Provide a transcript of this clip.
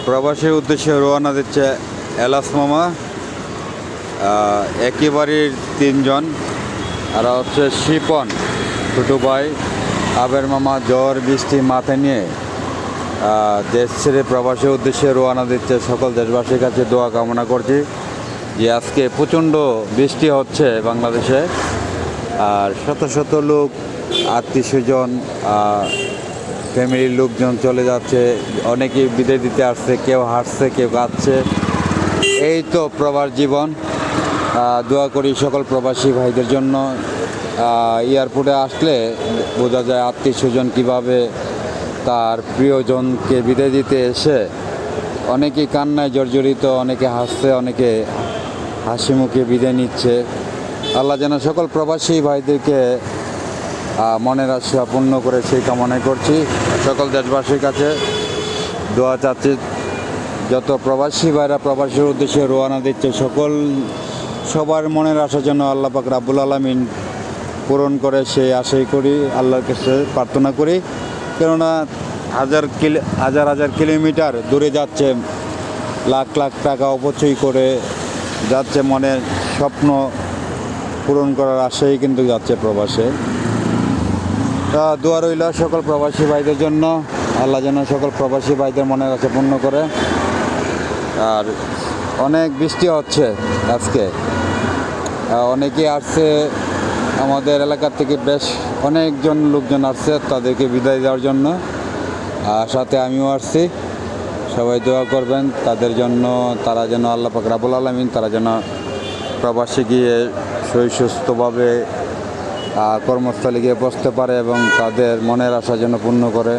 প্রবাসীর উদ্দেশ্যে রওনা দিচ্ছে এলাস মামা, একেবারেই তিনজন। আর হচ্ছে শিপন ছোটো ভাই, আবের মামা জ্বর বৃষ্টি মাথায় নিয়ে দেশ ছেড়ে প্রবাসীর উদ্দেশ্যে রওনা দিচ্ছে। সকল দেশবাসীর কাছে দোয়া কামনা করছি যে আজকে প্রচণ্ড বৃষ্টি হচ্ছে বাংলাদেশে, আর শত শত লোক, আত্মীয় স্বজন, ফ্যামিলির লোকজন চলে যাচ্ছে। অনেকেই বিদায় দিতে আসছে, কেউ হাসছে, কেউ কাঁদছে। এই তো প্রবাস জীবন। দোয়া করি সকল প্রবাসী ভাইদের জন্য। এয়ারপোর্টে আসলে বোঝা যায় আত্মীয় স্বজন কীভাবে তার প্রিয়জনকে বিদায় দিতে এসে অনেকেই কান্নায় জর্জরিত, অনেকে হাসছে, অনেকে হাসি মুখে বিদায় নিচ্ছে। আল্লাহ যেন সকল প্রবাসী ভাইদেরকে মনের আশা পূর্ণ করে সেই কামনাই করছি। সকল দেশবাসীর কাছে দোয়া চাচ্ছি, যত প্রবাসী ভাইরা প্রবাসীর উদ্দেশ্যে রওনা দিচ্ছে সবার মনের আশা যেন আল্লাহ পাক রাব্বুল আলামিন পূরণ করে, সেই আশাই করি, আল্লাহর কাছে প্রার্থনা করি। কেননা হাজার হাজার কিলোমিটার দূরে যাচ্ছে, লাখ লাখ টাকা অপচয় করে যাচ্ছে, মনের স্বপ্ন পূরণ করার আশাই কিন্তু যাচ্ছে প্রবাসে। তা দোয়া রইল সকল প্রবাসী ভাইদের জন্য, আল্লাহ যেন সকল প্রবাসী ভাইদের মনের আশা পূর্ণ করে। আর অনেক বৃষ্টি হচ্ছে আজকে, অনেকেই আসছে আমাদের এলাকা থেকে, বেশ অনেকজন লোকজন আসছে তাদেরকে বিদায় দেওয়ার জন্য, আর সাথে আমিও আসছি। সবাই দোয়া করবেন তাদের জন্য, তারা যেন আল্লাহ পাক রাব্বুল আলামিন তারা যেন প্রবাসে গিয়ে সুস্থভাবে কর্মস্থলে গিয়ে বসতে পারে এবং তাদের মনের আশা যেন পূর্ণ করে।